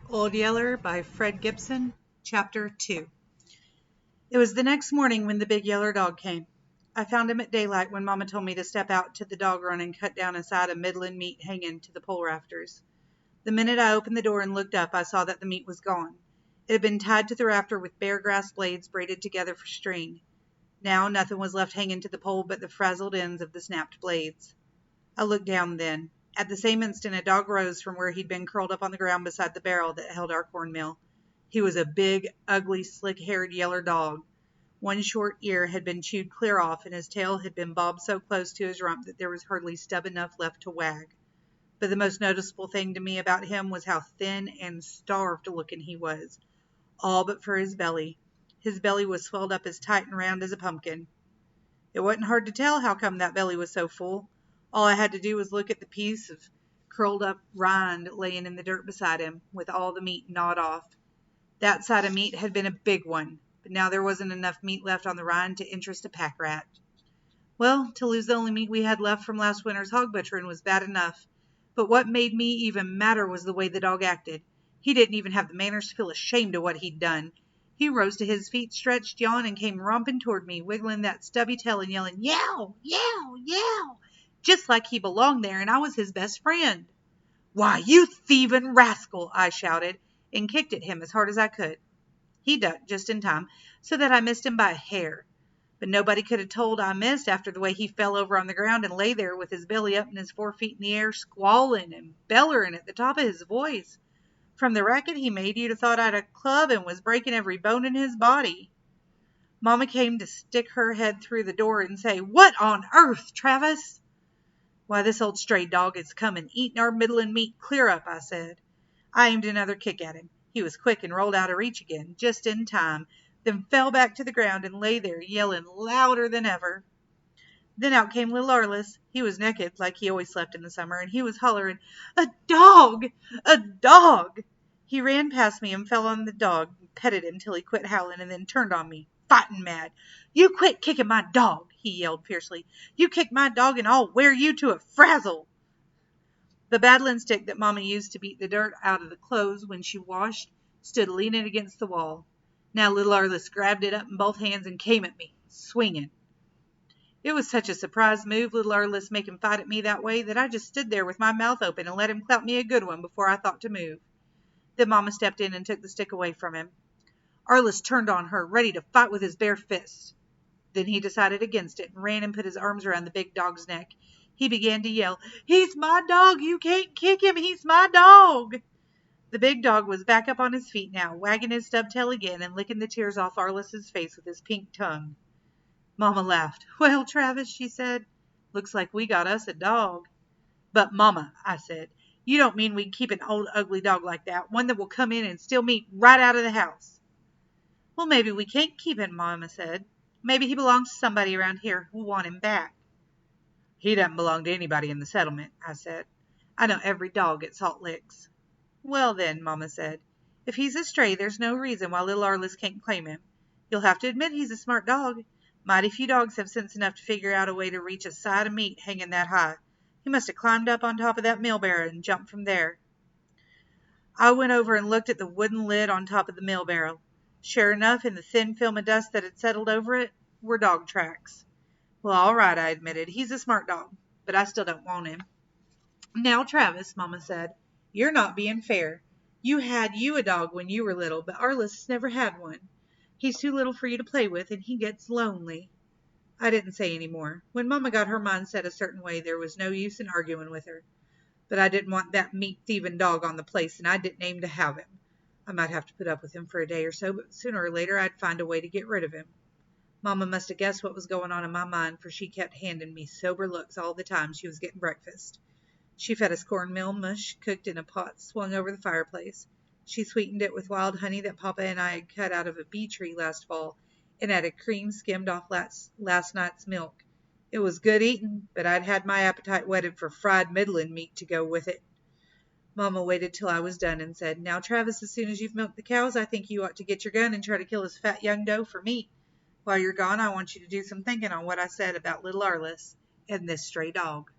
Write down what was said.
Old Yeller by Fred Gibson, Chapter 2. It was the next morning when the big yeller dog came. I found him at daylight when Mama told me to step out to the dog run and cut down a side of middling meat hanging to the pole rafters. The minute I opened the door and looked up, I saw that the meat was gone. It had been tied to the rafter with bare grass blades braided together for string. Now nothing was left hanging to the pole but the frazzled ends of the snapped blades. I looked down then. At the same instant a dog rose from where he'd been curled up on the ground beside the barrel that held our cornmeal. He was a big, ugly, slick-haired yeller dog. One short ear had been chewed clear off, and his tail had been bobbed so close to his rump that there was hardly stub enough left to wag. But the most noticeable thing to me about him was how thin and starved-looking he was, all but for his belly. His belly was swelled up as tight and round as a pumpkin. It wasn't hard to tell how come that belly was so full. All I had to do was look at the piece of curled up rind laying in the dirt beside him, with all the meat gnawed off. That side of meat had been a big one, but now there wasn't enough meat left on the rind to interest a pack rat. Well, to lose the only meat we had left from last winter's hog butchering was bad enough, but what made me even madder was the way the dog acted. He didn't even have the manners to feel ashamed of what he'd done. He rose to his feet, stretched, yawned, and came romping toward me, wiggling that stubby tail and yelling, "Yow! Yow! Yow!" just like he belonged there and I was his best friend. "Why, you thieving rascal!" I shouted, and kicked at him as hard as I could. He ducked just in time, so that I missed him by a hair. But nobody could have told I missed after the way he fell over on the ground and lay there with his belly up and his 4 feet in the air, squalling and bellering at the top of his voice. From the racket he made, you'd have thought I'd a club and was breaking every bone in his body. Mama came to stick her head through the door and say, "What on earth, Travis?" "Why, this old stray dog has come and eaten our middling meat clear up," I said. I aimed another kick at him. He was quick and rolled out of reach again, just in time, then fell back to the ground and lay there yelling louder than ever. Then out came little Arliss. He was naked, like he always slept in the summer, and he was hollering, "A dog! A dog!" He ran past me and fell on the dog, and petted him till he quit howling, and then turned on me, fighting mad. "You quit kicking my dog!" he yelled fiercely. "You kick my dog and I'll wear you to a frazzle!" The battling stick that Mama used to beat the dirt out of the clothes when she washed stood leaning against the wall. Now little Arliss grabbed it up in both hands and came at me, swinging. It was such a surprise move, little Arliss making fight at me that way, that I just stood there with my mouth open and let him clout me a good one before I thought to move. Then Mama stepped in and took the stick away from him. Arliss turned on her, ready to fight with his bare fists. Then he decided against it and ran and put his arms around the big dog's neck. He began to yell, "He's my dog! You can't kick him! He's my dog!" The big dog was back up on his feet now, wagging his stub tail again and licking the tears off Arliss's face with his pink tongue. Mama laughed. "Well, Travis," she said, "looks like we got us a dog." "But, Mama," I said, "you don't mean we can keep an old ugly dog like that, one that will come in and steal meat right out of the house?" "Well, maybe we can't keep him," Mama said. "Maybe he belongs to somebody around here who'll want him back." "He doesn't belong to anybody in the settlement," I said. "I know every dog at Salt Licks." "Well, then," Mama said, "if he's a stray, there's no reason why little Arliss can't claim him. You'll have to admit he's a smart dog. Mighty few dogs have sense enough to figure out a way to reach a side of meat hanging that high. He must have climbed up on top of that mill barrel and jumped from there." I went over and looked at the wooden lid on top of the mill barrel. Sure enough, in the thin film of dust that had settled over it, were dog tracks. "Well, all right," I admitted. "He's a smart dog, but I still don't want him." "Now, Travis," Mama said, "you're not being fair. You had a dog when you were little, but Arliss never had one. He's too little for you to play with, and he gets lonely." I didn't say any more. When Mama got her mind set a certain way, there was no use in arguing with her. But I didn't want that meat-thieving dog on the place, and I didn't aim to have him. I might have to put up with him for a day or so, but sooner or later I'd find a way to get rid of him. Mama must have guessed what was going on in my mind, for she kept handing me sober looks all the time she was getting breakfast. She fed us cornmeal mush cooked in a pot swung over the fireplace. She sweetened it with wild honey that Papa and I had cut out of a bee tree last fall, and added cream skimmed off last night's milk. It was good eating, but I'd had my appetite whetted for fried middling meat to go with it. Mama waited till I was done and said, "Now, Travis, as soon as you've milked the cows, I think you ought to get your gun and try to kill this fat young doe for meat. While you're gone, I want you to do some thinking on what I said about little Arliss and this stray dog."